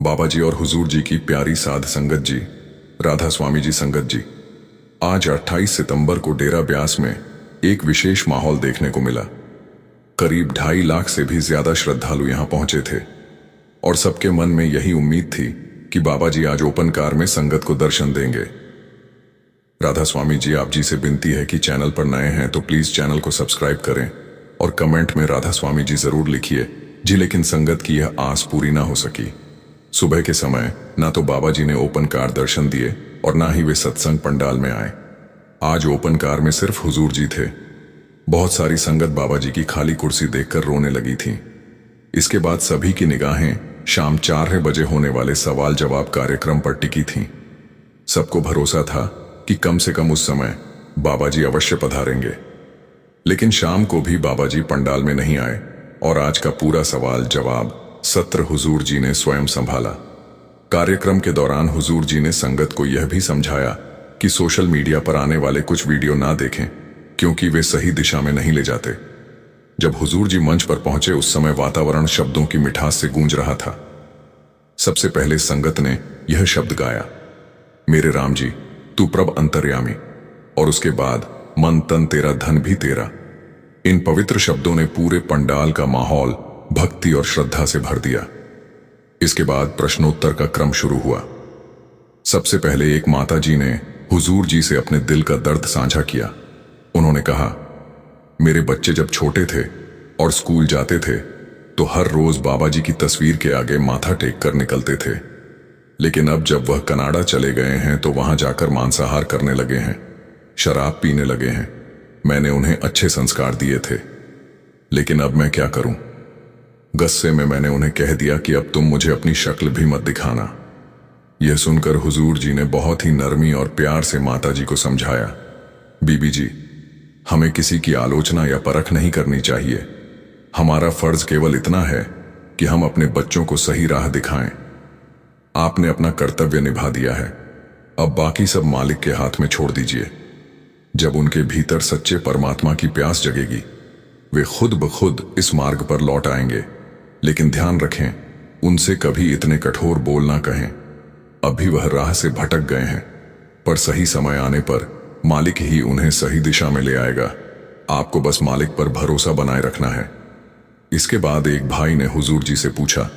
बाबा जी और हुजूर जी की प्यारी साध संगत जी, राधा स्वामी जी संगत जी। आज 28 सितंबर को डेरा ब्यास में एक विशेष माहौल देखने को मिला। करीब 2.5 लाख से भी ज्यादा श्रद्धालु यहां पहुंचे थे और सबके मन में यही उम्मीद थी कि बाबा जी आज ओपन कार में संगत को दर्शन देंगे। राधा स्वामी जी, आप जी से विनती है कि चैनल पर नए हैं तो प्लीज चैनल को सब्सक्राइब करें और कमेंट में राधा स्वामी जी जरूर लिखिए जी। लेकिन संगत की यह आस पूरी ना हो सकी। सुबह के समय ना तो बाबा जी ने ओपन कार दर्शन दिए और ना ही वे सत्संग पंडाल में आए। आज ओपन कार में सिर्फ हुजूर जी थे। बहुत सारी संगत बाबा जी की खाली कुर्सी देखकर रोने लगी थी। इसके बाद सभी की निगाहें शाम 4 बजे होने वाले सवाल जवाब कार्यक्रम पर टिकी थीं। सबको भरोसा था कि कम से कम उस समय बाबा जी अवश्य पधारेंगे। लेकिन शाम को भी बाबा जी पंडाल में नहीं आए और आज का पूरा सवाल जवाब सत्र हुजूर जी ने स्वयं संभाला। कार्यक्रम के दौरान हुजूर जी ने संगत को यह भी समझाया कि सोशल मीडिया पर आने वाले कुछ वीडियो ना देखें क्योंकि वे सही दिशा में नहीं ले जाते। जब हुजूर जी मंच पर पहुंचे उस समय वातावरण शब्दों की मिठास से गूंज रहा था। सबसे पहले संगत ने यह शब्द गाया, मेरे राम जी तू प्रभ अंतर्यामी, और उसके बाद मन तन तेरा धन भी तेरा। इन पवित्र शब्दों ने पूरे पंडाल का माहौल भक्ति और श्रद्धा से भर दिया। इसके बाद प्रश्नोत्तर का क्रम शुरू हुआ। सबसे पहले एक माता जी ने हुजूर जी से अपने दिल का दर्द साझा किया। उन्होंने कहा, मेरे बच्चे जब छोटे थे और स्कूल जाते थे तो हर रोज बाबा जी की तस्वीर के आगे माथा टेक कर निकलते थे। लेकिन अब जब वह कनाडा चले गए हैं तो वहां जाकर मांसाहार करने लगे हैं, शराब पीने लगे हैं। मैंने उन्हें अच्छे संस्कार दिए थे, लेकिन अब मैं क्या करूं? गुस्से में मैंने उन्हें कह दिया कि अब तुम मुझे अपनी शक्ल भी मत दिखाना। यह सुनकर हुजूर जी ने बहुत ही नरमी और प्यार से माता जी को समझाया, बीबी जी, हमें किसी की आलोचना या परख नहीं करनी चाहिए। हमारा फर्ज केवल इतना है कि हम अपने बच्चों को सही राह दिखाएं। आपने अपना कर्तव्य निभा दिया है, अब बाकी सब मालिक के हाथ में छोड़ दीजिए। जब उनके भीतर सच्चे परमात्मा की प्यास जगेगी वे खुद ब खुद इस मार्ग पर लौट आएंगे। लेकिन ध्यान रखें, उनसे कभी इतने कठोर बोल ना कहें। अभी वह राह से भटक गए हैं, पर सही समय आने पर मालिक ही उन्हें सही दिशा में ले आएगा। आपको बस मालिक पर भरोसा बनाए रखना है। इसके बाद एक भाई ने हुजूर जी से पूछा,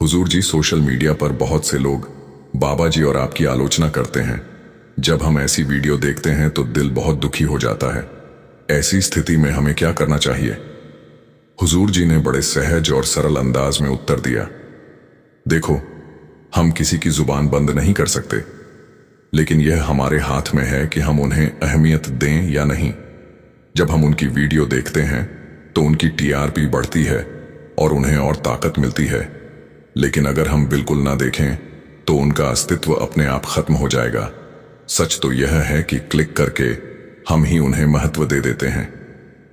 हुजूर जी, सोशल मीडिया पर बहुत से लोग बाबा जी और आपकी आलोचना करते हैं। जब हम ऐसी वीडियो देखते हैं तो दिल बहुत दुखी हो जाता है। ऐसी स्थिति में हमें क्या करना चाहिए? हुजूर जी ने बड़े सहज और सरल अंदाज में उत्तर दिया, देखो, हम किसी की जुबान बंद नहीं कर सकते, लेकिन यह हमारे हाथ में है कि हम उन्हें अहमियत दें या नहीं। जब हम उनकी वीडियो देखते हैं तो उनकी टीआरपी बढ़ती है और उन्हें और ताकत मिलती है। लेकिन अगर हम बिल्कुल ना देखें तो उनका अस्तित्व अपने आप खत्म हो जाएगा। सच तो यह है कि क्लिक करके हम ही उन्हें महत्व दे देते हैं।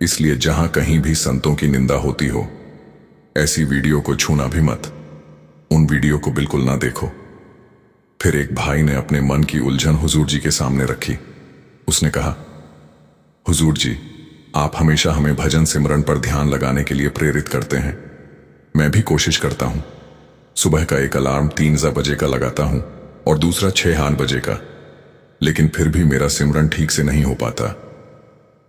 इसलिए जहां कहीं भी संतों की निंदा होती हो, ऐसी वीडियो को छूना भी मत। उन वीडियो को बिल्कुल ना देखो। फिर एक भाई ने अपने मन की उलझन हुजूर जी के सामने रखी। उसने कहा, हुजूर जी, आप हमेशा हमें भजन सिमरन पर ध्यान लगाने के लिए प्रेरित करते हैं। मैं भी कोशिश करता हूं। सुबह का एक अलार्म 3 बजे का लगाता हूं और दूसरा 6 बजे का, लेकिन फिर भी मेरा सिमरन ठीक से नहीं हो पाता।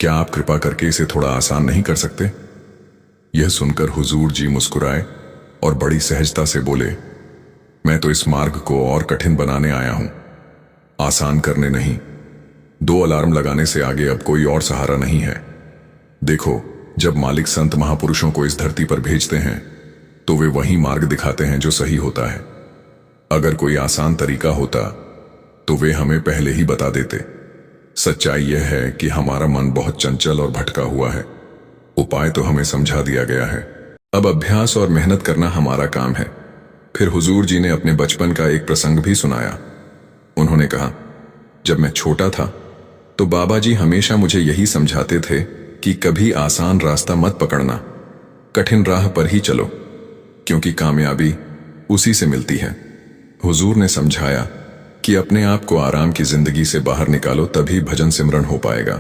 क्या आप कृपा करके इसे थोड़ा आसान नहीं कर सकते? यह सुनकर हुजूर जी मुस्कुराए और बड़ी सहजता से बोले, मैं तो इस मार्ग को और कठिन बनाने आया हूं, आसान करने नहीं। 2 अलार्म लगाने से आगे अब कोई और सहारा नहीं है। देखो, जब मालिक संत महापुरुषों को इस धरती पर भेजते हैं तो वे वही मार्ग दिखाते हैं जो सही होता है। अगर कोई आसान तरीका होता तो वे हमें पहले ही बता देते। सच्चाई यह है कि हमारा मन बहुत चंचल और भटका हुआ है। उपाय तो हमें समझा दिया गया है, अब अभ्यास और मेहनत करना हमारा काम है। फिर हुजूर जी ने अपने बचपन का एक प्रसंग भी सुनाया। उन्होंने कहा, जब मैं छोटा था तो बाबा जी हमेशा मुझे यही समझाते थे कि कभी आसान रास्ता मत पकड़ना, कठिन राह पर ही चलो, क्योंकि कामयाबी उसी से मिलती है। हुजूर ने समझाया कि अपने आप को आराम की जिंदगी से बाहर निकालो, तभी भजन सिमरन हो पाएगा।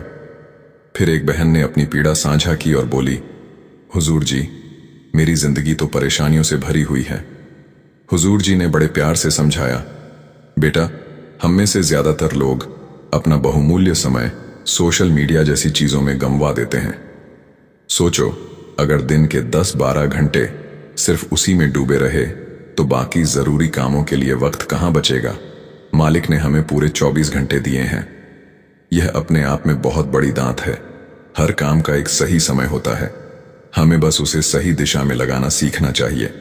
फिर एक बहन ने अपनी पीड़ा साझा की और बोली, हुजूर जी, मेरी जिंदगी तो परेशानियों से भरी हुई है। हुजूर जी ने बड़े प्यार से समझाया, बेटा, हम में से ज्यादातर लोग अपना बहुमूल्य समय सोशल मीडिया जैसी चीजों में गंवा देते हैं। सोचो, अगर दिन के 10-12 घंटे सिर्फ उसी में डूबे रहे तो बाकी जरूरी कामों के लिए वक्त कहां बचेगा। मालिक ने हमें पूरे 24 घंटे दिए हैं। यह अपने आप में बहुत बड़ी दांत है। हर काम का एक सही समय होता है, हमें बस उसे सही दिशा में लगाना सीखना चाहिए।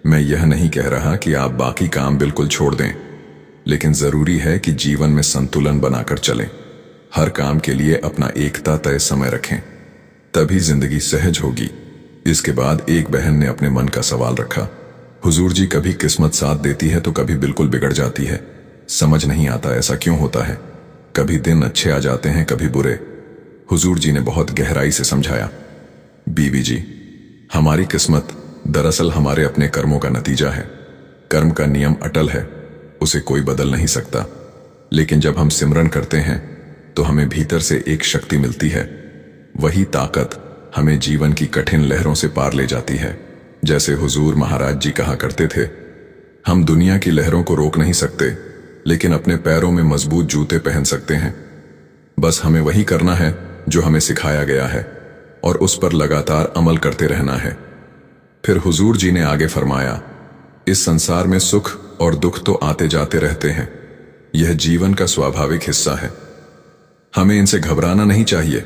मैं यह नहीं कह रहा कि आप बाकी काम बिल्कुल छोड़ दें, लेकिन जरूरी है कि जीवन में संतुलन बनाकर चलें। हर काम के लिए अपना एक तय समय रखें, तभी जिंदगी सहज होगी। इसके बाद एक बहन ने अपने मन का सवाल रखा, हुजूर जी, कभी किस्मत साथ देती है तो कभी बिल्कुल बिगड़ जाती है। समझ नहीं आता ऐसा क्यों होता है। कभी दिन अच्छे आ जाते हैं, कभी बुरे। हुजूर जी ने बहुत गहराई से समझाया, बीवी जी, हमारी किस्मत दरअसल हमारे अपने कर्मों का नतीजा है। कर्म का नियम अटल है, उसे कोई बदल नहीं सकता। लेकिन जब हम सिमरन करते हैं तो हमें भीतर से एक शक्ति मिलती है। वही ताकत हमें जीवन की कठिन लहरों से पार ले जाती है। जैसे हुजूर महाराज जी कहा करते थे, हम दुनिया की लहरों को रोक नहीं सकते, लेकिन अपने पैरों में मजबूत जूते पहन सकते हैं। बस हमें वही करना है जो हमें सिखाया गया है और उस पर लगातार अमल करते रहना है। फिर हुजूर जी ने आगे फरमाया, इस संसार में सुख और दुख तो आते जाते रहते हैं, यह जीवन का स्वाभाविक हिस्सा है, हमें इनसे घबराना नहीं चाहिए।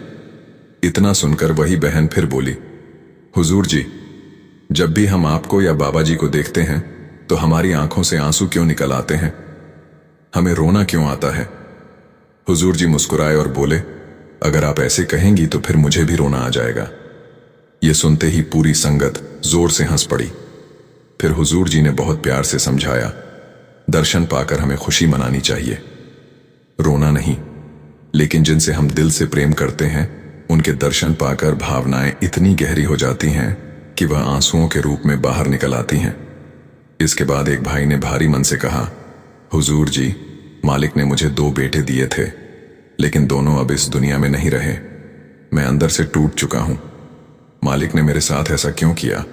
इतना सुनकर वही बहन फिर बोली, हुजूर जी, जब भी हम आपको या बाबा जी को देखते हैं तो हमारी आंखों से आंसू क्यों निकल आते हैं, हमें रोना क्यों आता है। हुजूर जी मुस्कुराए और बोले, अगर आप ऐसे कहेंगी तो फिर मुझे भी रोना आ जाएगा। ये सुनते ही पूरी संगत जोर से हंस पड़ी। फिर हुजूर जी ने बहुत प्यार से समझाया, दर्शन पाकर हमें खुशी मनानी चाहिए, रोना नहीं। लेकिन जिनसे हम दिल से प्रेम करते हैं उनके दर्शन पाकर भावनाएं इतनी गहरी हो जाती हैं कि वह आंसुओं के रूप में बाहर निकल आती हैं। इसके बाद एक भाई ने भारी मन से कहा, हुजूर जी, मालिक ने मुझे 2 बेटे दिए थे, लेकिन दोनों अब इस दुनिया में नहीं रहे। मैं अंदर से टूट चुका हूं। मालिक ने मेरे साथ ऐसा क्यों किया।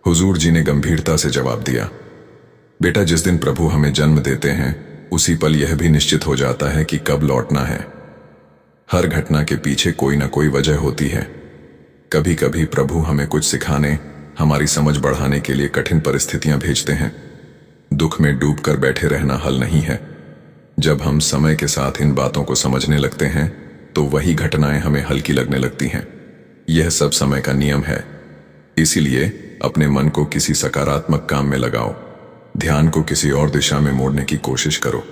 हुजूर जी ने गंभीरता से जवाब दिया, बेटा, जिस दिन प्रभु हमें जन्म देते हैं उसी पल यह भी निश्चित हो जाता है कि कब लौटना है। हर घटना के पीछे कोई ना कोई वजह होती है। कभी कभी प्रभु हमें कुछ सिखाने, हमारी समझ बढ़ाने के लिए कठिन परिस्थितियां भेजते हैं। दुख में डूबकर बैठे रहना हल नहीं है। जब हम समय के साथ इन बातों को समझने लगते हैं तो वही घटनाएं हमें हल्की लगने लगती हैं। यह सब समय का नियम है। इसीलिए अपने मन को किसी सकारात्मक काम में लगाओ, ध्यान को किसी और दिशा में मोड़ने की कोशिश करो।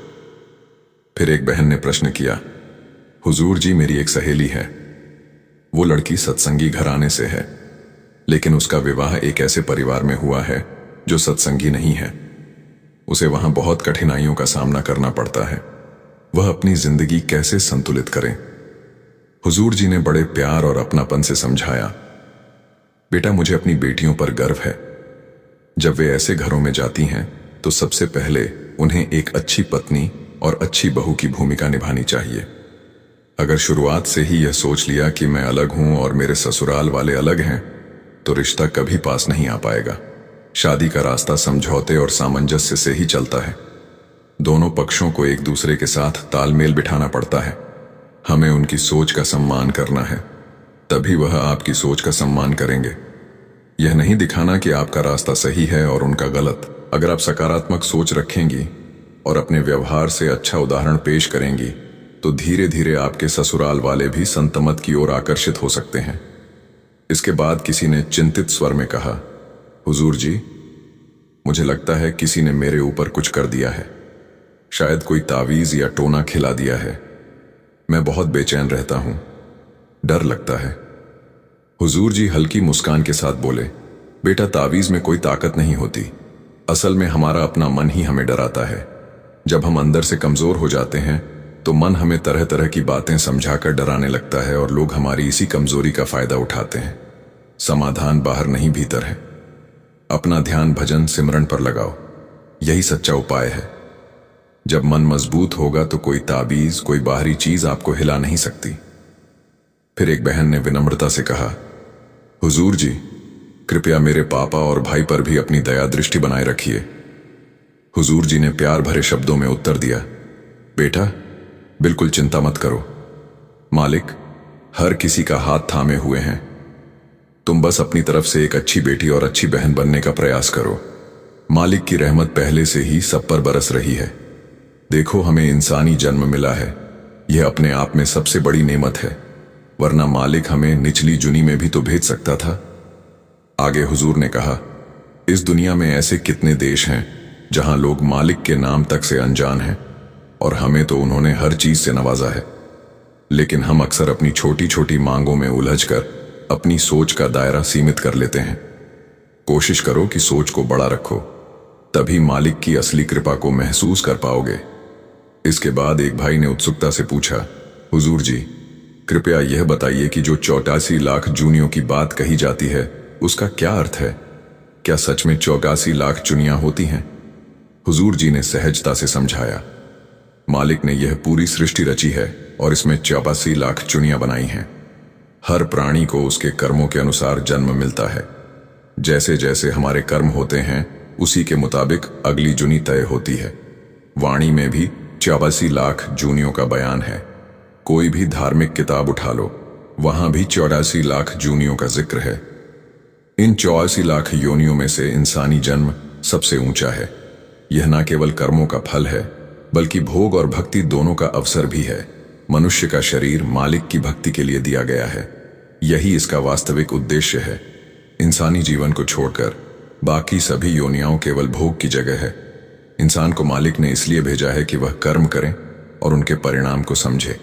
फिर एक बहन ने प्रश्न किया, हुजूर जी, मेरी एक सहेली है। वो लड़की सत्संगी घराने से है, लेकिन उसका विवाह एक ऐसे परिवार में हुआ है जो सत्संगी नहीं है। उसे वहां बहुत कठिनाइयों का सामना करना पड़ता है। वह अपनी जिंदगी कैसे संतुलित करे। हुजूर जी ने बड़े प्यार और अपनापन से समझाया, बेटा, मुझे अपनी बेटियों पर गर्व है। जब वे ऐसे घरों में जाती हैं तो सबसे पहले उन्हें एक अच्छी पत्नी और अच्छी बहू की भूमिका निभानी चाहिए। अगर शुरुआत से ही यह सोच लिया कि मैं अलग हूं और मेरे ससुराल वाले अलग हैं, तो रिश्ता कभी पास नहीं आ पाएगा। शादी का रास्ता समझौते और सामंजस्य से ही चलता है। दोनों पक्षों को एक दूसरे के साथ तालमेल बिठाना पड़ता है। हमें उनकी सोच का सम्मान करना है, तभी वह आपकी सोच का सम्मान करेंगे। यह नहीं दिखाना कि आपका रास्ता सही है और उनका गलत। अगर आप सकारात्मक सोच रखेंगी और अपने व्यवहार से अच्छा उदाहरण पेश करेंगी तो धीरे धीरे आपके ससुराल वाले भी संतमत की ओर आकर्षित हो सकते हैं। इसके बाद किसी ने चिंतित स्वर में कहा, हुजूर जी, मुझे लगता है किसी ने मेरे ऊपर कुछ कर दिया है। शायद कोई तावीज या टोना खिला दिया है। मैं बहुत बेचैन रहता हूं, डर लगता है। हुजूर जी हल्की मुस्कान के साथ बोले, बेटा, तावीज में कोई ताकत नहीं होती। असल में हमारा अपना मन ही हमें डराता है। जब हम अंदर से कमजोर हो जाते हैं तो मन हमें तरह तरह की बातें समझाकर डराने लगता है और लोग हमारी इसी कमजोरी का फायदा उठाते हैं। समाधान बाहर नहीं, भीतर है। अपना ध्यान भजन सिमरन पर लगाओ, यही सच्चा उपाय है। जब मन मजबूत होगा तो कोई ताबीज, कोई बाहरी चीज आपको हिला नहीं सकती। फिर एक बहन ने विनम्रता से कहा, हुजूर जी, कृपया मेरे पापा और भाई पर भी अपनी दया दृष्टि बनाए रखिए। हुजूर जी ने प्यार भरे शब्दों में उत्तर दिया, बेटा, बिल्कुल चिंता मत करो। मालिक हर किसी का हाथ थामे हुए हैं। तुम बस अपनी तरफ से एक अच्छी बेटी और अच्छी बहन बनने का प्रयास करो। मालिक की रहमत पहले से ही सब पर बरस रही है। देखो, हमें इंसानी जन्म मिला है, यह अपने आप में सबसे बड़ी नेमत है, वरना मालिक हमें निचली जुनी में भी तो भेज सकता था। आगे हुजूर ने कहा, इस दुनिया में ऐसे कितने देश हैं जहां लोग मालिक के नाम तक से अनजान हैं, और हमें तो उन्होंने हर चीज से नवाजा है। लेकिन हम अक्सर अपनी छोटी छोटी मांगों में उलझकर अपनी सोच का दायरा सीमित कर लेते हैं। कोशिश करो कि सोच को बड़ा रखो, तभी मालिक की असली कृपा को महसूस कर पाओगे। इसके बाद एक भाई ने उत्सुकता से पूछा, हुजूर जी, कृपया यह बताइए कि जो 84 लाख जूनियों की बात कही जाती है उसका क्या अर्थ है? क्या सच में 84 लाख चुनियां होती हैं? हुजूर जी ने सहजता से समझाया, मालिक ने यह पूरी सृष्टि रची है और इसमें 84 लाख चुनियां बनाई हैं। हर प्राणी को उसके कर्मों के अनुसार जन्म मिलता है। जैसे जैसे हमारे कर्म होते हैं उसी के मुताबिक अगली जुनी तय होती है। वाणी में भी 84 लाख जूनियों का बयान है। कोई भी धार्मिक किताब उठा लो, वहां भी 84 लाख जूनियों का जिक्र है। इन 84 लाख योनियों में से इंसानी जन्म सबसे ऊंचा है। यह न केवल कर्मों का फल है, बल्कि भोग और भक्ति दोनों का अवसर भी है। मनुष्य का शरीर मालिक की भक्ति के लिए दिया गया है। यही इसका वास्तविक उद्देश्य है। इंसानी जीवन को छोड़कर बाकी सभी योनियां केवल भोग की जगह है। इंसान को मालिक ने इसलिए भेजा है कि वह कर्म करें और उनके परिणाम को समझे।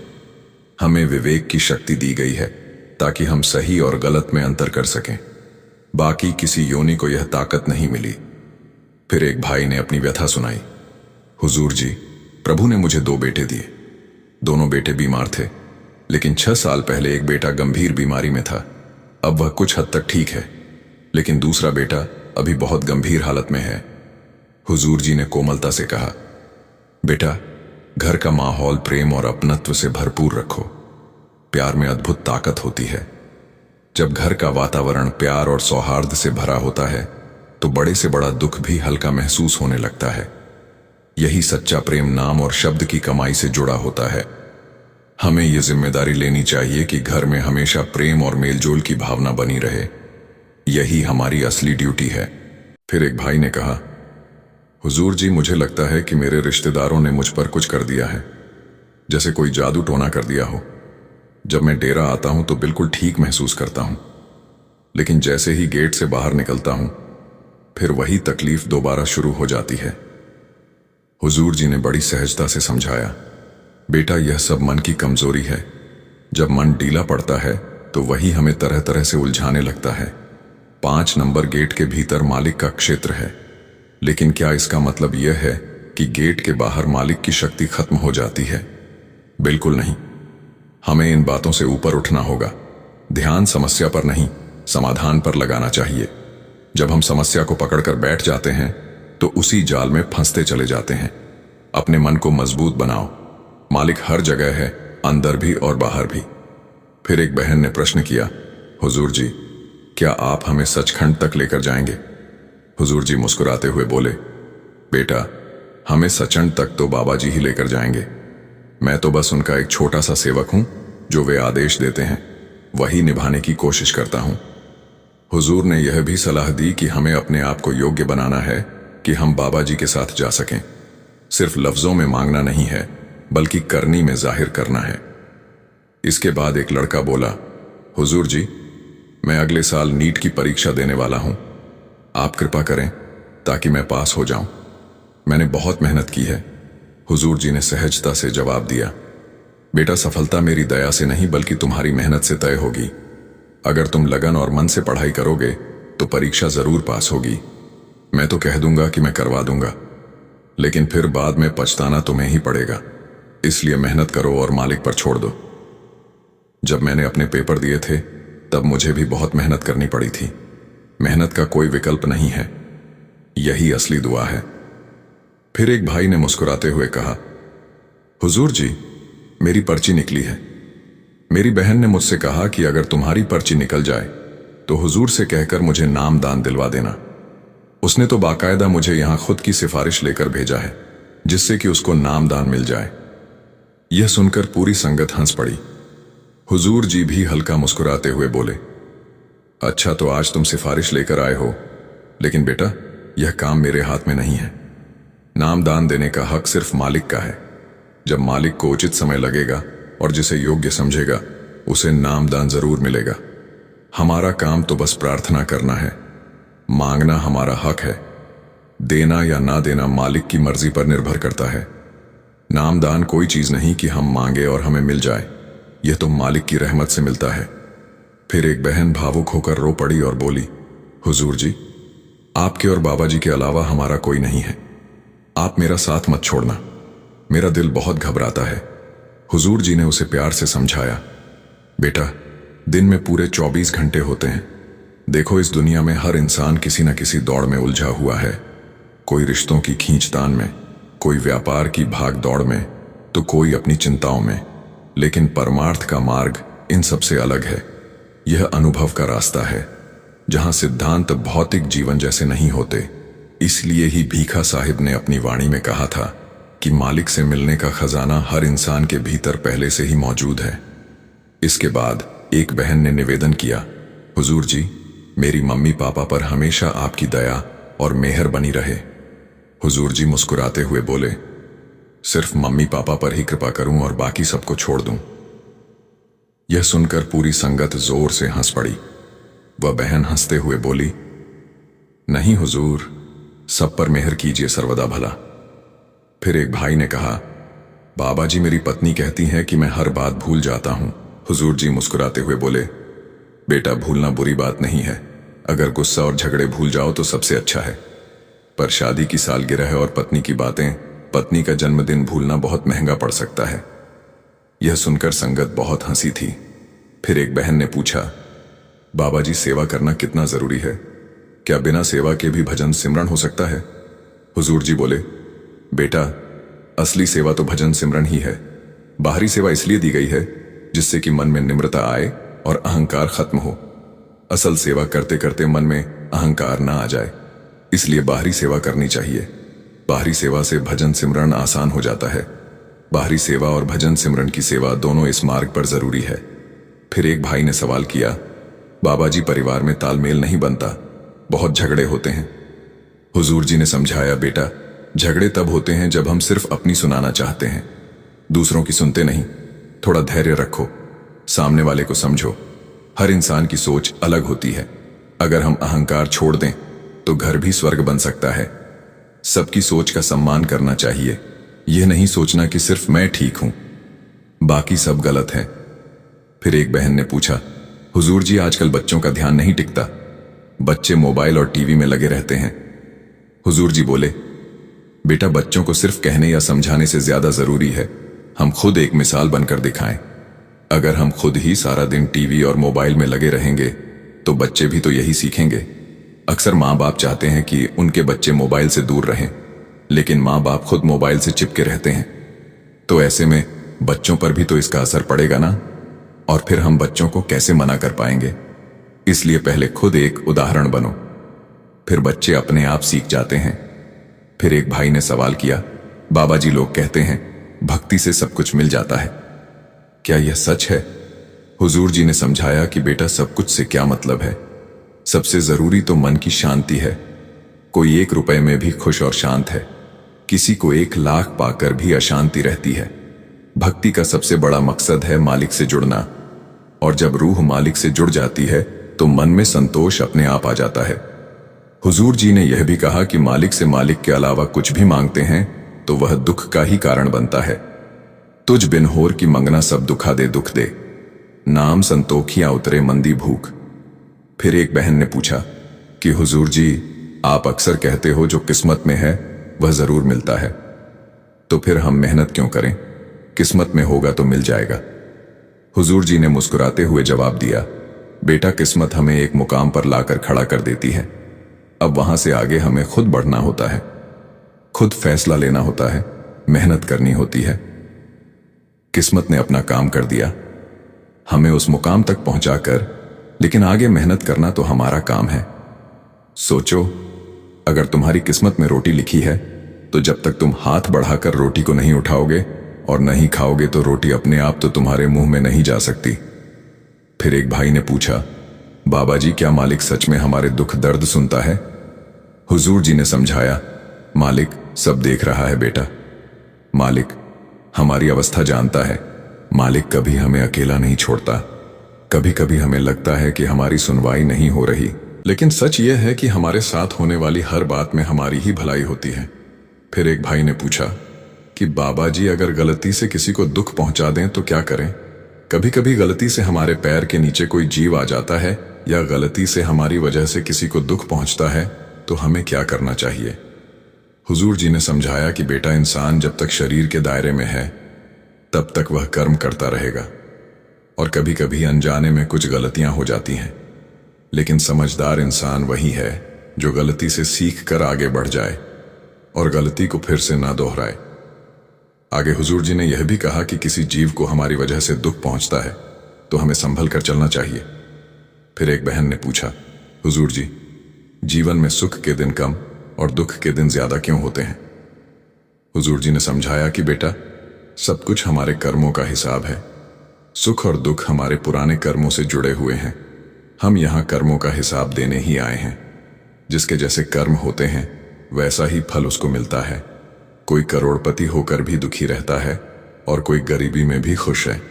हमें विवेक की शक्ति दी गई है ताकि हम सही और गलत में अंतर कर सकें। बाकी किसी योनि को यह ताकत नहीं मिली। फिर एक भाई ने अपनी व्यथा सुनाई, हुजूर जी, प्रभु ने मुझे 2 बेटे दिए। दोनों बेटे बीमार थे, लेकिन 6 साल पहले एक बेटा गंभीर बीमारी में था। अब वह कुछ हद तक ठीक है, लेकिन दूसरा बेटा अभी बहुत गंभीर हालत में है। हुजूर जी ने कोमलता से कहा, बेटा, घर का माहौल प्रेम और अपनत्व से भरपूर रखो। प्यार में अद्भुत ताकत होती है। जब घर का वातावरण प्यार और सौहार्द से भरा होता है तो बड़े से बड़ा दुख भी हल्का महसूस होने लगता है। यही सच्चा प्रेम नाम और शब्द की कमाई से जुड़ा होता है। हमें यह जिम्मेदारी लेनी चाहिए कि घर में हमेशा प्रेम और मेलजोल की भावना बनी रहे। यही हमारी असली ड्यूटी है। फिर एक भाई ने कहा, हुजूर जी, मुझे लगता है कि मेरे रिश्तेदारों ने मुझ पर कुछ कर दिया है, जैसे कोई जादू टोना कर दिया हो। जब मैं डेरा आता हूं तो बिल्कुल ठीक महसूस करता हूं, लेकिन जैसे ही गेट से बाहर निकलता हूं फिर वही तकलीफ दोबारा शुरू हो जाती है। हुजूर जी ने बड़ी सहजता से समझाया, बेटा, यह सब मन की कमजोरी है। जब मन ढीला पड़ता है तो वही हमें तरह तरह से उलझाने लगता है। 5 नंबर गेट के भीतर मालिक का क्षेत्र है, लेकिन क्या इसका मतलब यह है कि गेट के बाहर मालिक की शक्ति खत्म हो जाती है? बिल्कुल नहीं। हमें इन बातों से ऊपर उठना होगा। ध्यान समस्या पर नहीं, समाधान पर लगाना चाहिए। जब हम समस्या को पकड़कर बैठ जाते हैं तो उसी जाल में फंसते चले जाते हैं। अपने मन को मजबूत बनाओ। मालिक हर जगह है, अंदर भी और बाहर भी। फिर एक बहन ने प्रश्न किया, हुजूर जी, क्या आप हमें सचखंड तक लेकर जाएंगे? हुजूर जी मुस्कुराते हुए बोले, बेटा, हमें सचखंड तक तो बाबा जी ही लेकर जाएंगे। मैं तो बस उनका एक छोटा सा सेवक हूं। जो वे आदेश देते हैं वही निभाने की कोशिश करता हूं। हुजूर ने यह भी सलाह दी कि हमें अपने आप को योग्य बनाना है कि हम बाबा जी के साथ जा सकें। सिर्फ लफ्जों में मांगना नहीं है, बल्कि करनी में जाहिर करना है। इसके बाद एक लड़का बोला, हुजूर जी, मैं अगले साल नीट की परीक्षा देने वाला हूं। आप कृपा करें ताकि मैं पास हो जाऊं। मैंने बहुत मेहनत की है। हुजूर जी ने सहजता से जवाब दिया, बेटा, सफलता मेरी दया से नहीं बल्कि तुम्हारी मेहनत से तय होगी। अगर तुम लगन और मन से पढ़ाई करोगे तो परीक्षा जरूर पास होगी। मैं तो कह दूंगा कि मैं करवा दूंगा, लेकिन फिर बाद में पछताना तुम्हें ही पड़ेगा। इसलिए मेहनत करो और मालिक पर छोड़ दो। जब मैंने अपने पेपर दिए थे तब मुझे भी बहुत मेहनत करनी पड़ी थी। मेहनत का कोई विकल्प नहीं है, यही असली दुआ है। फिर एक भाई ने मुस्कुराते हुए कहा, हुजूर जी, मेरी पर्ची निकली है। मेरी बहन ने मुझसे कहा कि अगर तुम्हारी पर्ची निकल जाए तो हुजूर से कहकर मुझे नाम दान दिलवा देना। उसने तो बाकायदा मुझे यहां खुद की सिफारिश लेकर भेजा है, जिससे कि उसको नामदान मिल जाए। यह सुनकर पूरी संगत हंस पड़ी। हुजूर जी भी हल्का मुस्कुराते हुए बोले, अच्छा तो आज तुम सिफारिश लेकर आए हो, लेकिन बेटा यह काम मेरे हाथ में नहीं है। नामदान देने का हक सिर्फ मालिक का है। जब मालिक को उचित समय लगेगा और जिसे योग्य समझेगा उसे नामदान जरूर मिलेगा। हमारा काम तो बस प्रार्थना करना है। मांगना हमारा हक है, देना या ना देना मालिक की मर्जी पर निर्भर करता है। नामदान कोई चीज नहीं कि हम मांगे और हमें मिल जाए, यह तो मालिक की रहमत से मिलता है। फिर एक बहन भावुक होकर रो पड़ी और बोली, हुजूर जी, आपके और बाबा जी के अलावा हमारा कोई नहीं है। आप मेरा साथ मत छोड़ना, मेरा दिल बहुत घबराता है। हुजूर जी ने उसे प्यार से समझाया, बेटा दिन में पूरे 24 घंटे होते हैं। देखो इस दुनिया में हर इंसान किसी न किसी दौड़ में उलझा हुआ है। कोई रिश्तों की खींचतान में, कोई व्यापार की भाग दौड़ में, तो कोई अपनी चिंताओं में। लेकिन परमार्थ का मार्ग इन सबसे अलग है। यह अनुभव का रास्ता है, जहां सिद्धांत भौतिक जीवन जैसे नहीं होते। इसलिए ही भीखा साहिब ने अपनी वाणी में कहा था कि मालिक से मिलने का खजाना हर इंसान के भीतर पहले से ही मौजूद है। इसके बाद एक बहन ने निवेदन किया, हुजूर जी, मेरी मम्मी पापा पर हमेशा आपकी दया और मेहर बनी रहे। हुजूर जी मुस्कुराते हुए बोले, सिर्फ मम्मी पापा पर ही कृपा करूं और बाकी सबको छोड़ दूं। यह सुनकर पूरी संगत जोर से हंस पड़ी। वह बहन हंसते हुए बोली, नहीं हुजूर, सब पर मेहर कीजिए सर्वदा भला। फिर एक भाई ने कहा, बाबा जी मेरी पत्नी कहती है कि मैं हर बात भूल जाता हूं। हुजूर जी मुस्कुराते हुए बोले, बेटा भूलना बुरी बात नहीं है। अगर गुस्सा और झगड़े भूल जाओ तो सबसे अच्छा है, पर शादी की सालगिरह और पत्नी की बातें, पत्नी का जन्मदिन भूलना बहुत महंगा पड़ सकता है। यह सुनकर संगत बहुत हंसी थी। फिर एक बहन ने पूछा, बाबा जी सेवा करना कितना जरूरी है? क्या बिना सेवा के भी भजन सिमरन हो सकता है? हुजूर जी बोले, बेटा असली सेवा तो भजन सिमरन ही है। बाहरी सेवा इसलिए दी गई है जिससे कि मन में निम्रता आए और अहंकार खत्म हो। असल सेवा करते करते मन में अहंकार ना आ जाए, इसलिए बाहरी सेवा करनी चाहिए। बाहरी सेवा से भजन सिमरन आसान हो जाता है। बाहरी सेवा और भजन सिमरन की सेवा दोनों इस मार्ग पर जरूरी है। फिर एक भाई ने सवाल किया, बाबा जी परिवार में तालमेल नहीं बनता, बहुत झगड़े होते हैं। हुजूर जी ने समझाया, बेटा झगड़े तब होते हैं जब हम सिर्फ अपनी सुनाना चाहते हैं, दूसरों की सुनते नहीं। थोड़ा धैर्य रखो, सामने वाले को समझो। हर इंसान की सोच अलग होती है। अगर हम अहंकार छोड़ दें तो घर भी स्वर्ग बन सकता है। सबकी सोच का सम्मान करना चाहिए। यह नहीं सोचना कि सिर्फ मैं ठीक हूं, बाकी सब गलत है। फिर एक बहन ने पूछा, हुजूर जी आजकल बच्चों का ध्यान नहीं टिकता, बच्चे मोबाइल और टीवी में लगे रहते हैं। हुजूर जी बोले, बेटा बच्चों को सिर्फ कहने या समझाने से ज्यादा जरूरी है हम खुद एक मिसाल बनकर दिखाएं। अगर हम खुद ही सारा दिन टीवी और मोबाइल में लगे रहेंगे तो बच्चे भी तो यही सीखेंगे। अक्सर माँ बाप चाहते हैं कि उनके बच्चे मोबाइल से दूर रहें, लेकिन माँ बाप खुद मोबाइल से चिपके रहते हैं। तो ऐसे में बच्चों पर भी तो इसका असर पड़ेगा ना, और फिर हम बच्चों को कैसे मना कर पाएंगे? इसलिए पहले खुद एक उदाहरण बनो, फिर बच्चे अपने आप सीख जाते हैं। फिर एक भाई ने सवाल किया, बाबा जी लोग कहते हैं भक्ति से सब कुछ मिल जाता है, क्या यह सच है? हुजूर जी ने समझाया कि बेटा सब कुछ से क्या मतलब है, सबसे जरूरी तो मन की शांति है। कोई 1 रुपए में भी खुश और शांत है, किसी को 1 लाख पाकर भी अशांति रहती है। भक्ति का सबसे बड़ा मकसद है मालिक से जुड़ना, और जब रूह मालिक से जुड़ जाती है तो मन में संतोष अपने आप आ जाता है। हुजूर जी ने यह भी कहा कि मालिक से मालिक के अलावा कुछ भी मांगते हैं तो वह दुख का ही कारण बनता है। तुझ बिन होर की मंगना सब दुखा दे दुख दे, नाम संतोखियां उतरे मंदी भूख। फिर एक बहन ने पूछा कि हुजूर जी आप अक्सर कहते हो जो किस्मत में है वह जरूर मिलता है, तो फिर हम मेहनत क्यों करें? किस्मत में होगा तो मिल जाएगा। हुजूर जी ने मुस्कुराते हुए जवाब दिया, बेटा किस्मत हमें एक मुकाम पर लाकर खड़ा कर देती है, अब वहां से आगे हमें खुद बढ़ना होता है, खुद फैसला लेना होता है, मेहनत करनी होती है। किस्मत ने अपना काम कर दिया, हमें उस मुकाम तक पहुंचाकर, लेकिन आगे मेहनत करना तो हमारा काम है। सोचो, अगर तुम्हारी किस्मत में रोटी लिखी है तो जब तक तुम हाथ बढ़ाकर रोटी को नहीं उठाओगे और नहीं खाओगे तो रोटी अपने आप तो तुम्हारे मुंह में नहीं जा सकती। फिर एक भाई ने पूछा, बाबा जी क्या मालिक सच में हमारे दुख दर्द सुनता है? हुजूर जी ने समझाया, मालिक सब देख रहा है बेटा। मालिक हमारी अवस्था जानता है। मालिक कभी हमें अकेला नहीं छोड़ता। कभी कभी हमें लगता है कि हमारी सुनवाई नहीं हो रही, लेकिन सच यह है कि हमारे साथ होने वाली हर बात में हमारी ही भलाई होती है। फिर एक भाई ने पूछा कि बाबा जी अगर गलती से किसी को दुख पहुंचा दें तो क्या करें? कभी कभी गलती से हमारे पैर के नीचे कोई जीव आ जाता है या गलती से हमारी वजह से किसी को दुख पहुंचता है, तो हमें क्या करना चाहिए? हुजूर जी ने समझाया कि बेटा इंसान जब तक शरीर के दायरे में है तब तक वह कर्म करता रहेगा और कभी कभी अनजाने में कुछ गलतियां हो जाती हैं, लेकिन समझदार इंसान वही है जो गलती से सीख कर आगे बढ़ जाए और गलती को फिर से ना दोहराए। आगे हुजूर जी ने यह भी कहा कि किसी जीव को हमारी वजह से दुख पहुंचता है तो हमें संभल कर चलना चाहिए। फिर एक बहन ने पूछा, हुजूर जी जीवन में सुख के दिन कम और दुख के दिन ज्यादा क्यों होते हैं? हुजूर जी ने समझाया कि बेटा सब कुछ हमारे कर्मों का हिसाब है। सुख और दुख हमारे पुराने कर्मों से जुड़े हुए हैं। हम यहाँ कर्मों का हिसाब देने ही आए हैं। जिसके जैसे कर्म होते हैं वैसा ही फल उसको मिलता है। कोई करोड़पति होकर भी दुखी रहता है और कोई गरीबी में भी खुश है।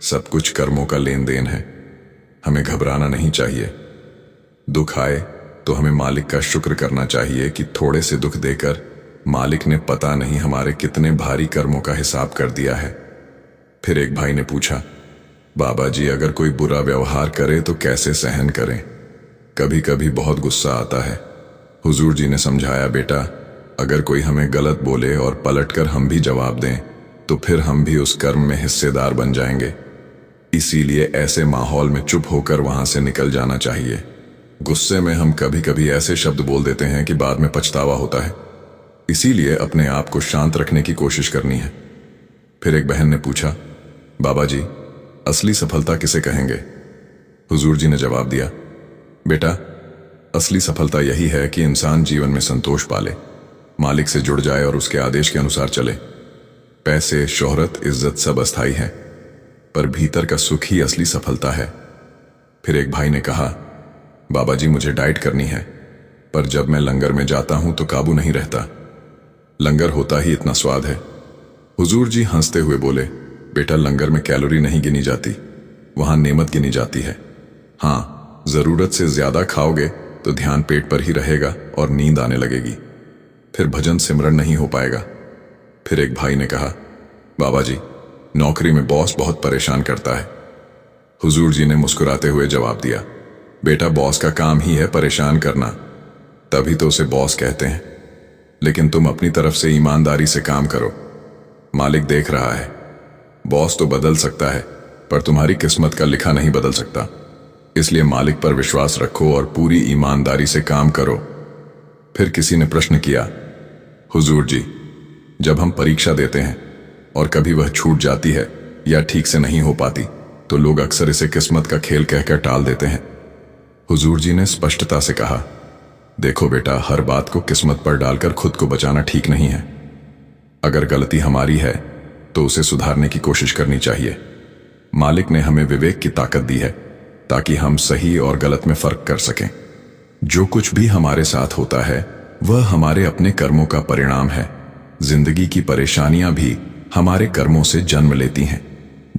सब कुछ कर्मों का लेन देन है। हमें घबराना नहीं चाहिए। दुख आए तो हमें मालिक का शुक्र करना चाहिए कि थोड़े से दुख देकर मालिक ने पता नहीं हमारे कितने भारी कर्मों का हिसाब कर दिया है। फिर एक भाई ने पूछा, बाबा जी अगर कोई बुरा व्यवहार करे तो कैसे सहन करें? कभी कभी बहुत गुस्सा आता है। हुजूर जी ने समझाया, बेटा अगर कोई हमें गलत बोले और पलटकर हम भी जवाब दें तो फिर हम भी उस कर्म में हिस्सेदार बन जाएंगे। इसीलिए ऐसे माहौल में चुप होकर वहां से निकल जाना चाहिए। गुस्से में हम कभी कभी ऐसे शब्द बोल देते हैं कि बाद में पछतावा होता है। इसीलिए अपने आप को शांत रखने की कोशिश करनी है। फिर एक बहन ने पूछा, बाबा जी असली सफलता किसे कहेंगे? हुजूर जी ने जवाब दिया, बेटा असली सफलता यही है कि इंसान जीवन में संतोष पाले, मालिक से जुड़ जाए और उसके आदेश के अनुसार चले। पैसे, शोहरत, इज्जत सब अस्थाई है, पर भीतर का सुख ही असली सफलता है। फिर एक भाई ने कहा, बाबा जी मुझे डाइट करनी है, पर जब मैं लंगर में जाता हूं तो काबू नहीं रहता। लंगर होता ही इतना स्वाद है। हुजूर जी हंसते हुए बोले, बेटा लंगर में कैलोरी नहीं गिनी जाती, वहां नेमत गिनी जाती है। हाँ, जरूरत से ज्यादा खाओगे तो ध्यान पेट पर ही रहेगा और नींद आने लगेगी, फिर भजन सिमरन नहीं हो पाएगा। फिर एक भाई ने कहा, बाबा जी नौकरी में बॉस बहुत परेशान करता है। हुजूर जी ने मुस्कुराते हुए जवाब दिया, बेटा बॉस का काम ही है परेशान करना, तभी तो उसे बॉस कहते हैं। लेकिन तुम अपनी तरफ से ईमानदारी से काम करो, मालिक देख रहा है। बॉस तो बदल सकता है पर तुम्हारी किस्मत का लिखा नहीं बदल सकता। इसलिए मालिक पर विश्वास रखो और पूरी ईमानदारी से काम करो। फिर किसी ने प्रश्न किया, हुजूर जी जब हम परीक्षा देते हैं और कभी वह छूट जाती है या ठीक से नहीं हो पाती तो लोग अक्सर इसे किस्मत का खेल कहकर टाल देते हैं। हुजूर जी ने स्पष्टता से कहा, देखो बेटा हर बात को किस्मत पर डालकर खुद को बचाना ठीक नहीं है। अगर गलती हमारी है तो उसे सुधारने की कोशिश करनी चाहिए। मालिक ने हमें विवेक की ताकत दी है ताकि हम सही और गलत में फर्क कर सकें। जो कुछ भी हमारे साथ होता है वह हमारे अपने कर्मों का परिणाम है। जिंदगी की परेशानियां भी हमारे कर्मों से जन्म लेती हैं।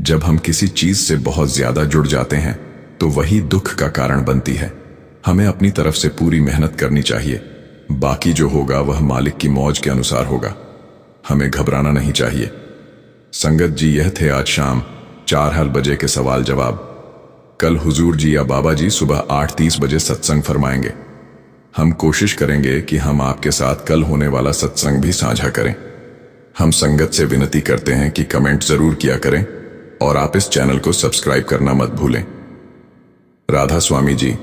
जब हम किसी चीज से बहुत ज्यादा जुड़ जाते हैं तो वही दुख का कारण बनती है। हमें अपनी तरफ से पूरी मेहनत करनी चाहिए, बाकी जो होगा वह मालिक की मौज के अनुसार होगा। हमें घबराना नहीं चाहिए। संगत जी यह थे आज शाम 4 बजे के सवाल जवाब। कल हुजूर जी या बाबा जी सुबह 8:30 बजे सत्संग फरमाएंगे। हम कोशिश करेंगे कि हम आपके साथ कल होने वाला सत्संग भी साझा करें। हम संगत से विनती करते हैं कि कमेंट जरूर किया करें और आप इस चैनल को सब्सक्राइब करना मत भूलें। राधा स्वामी जी।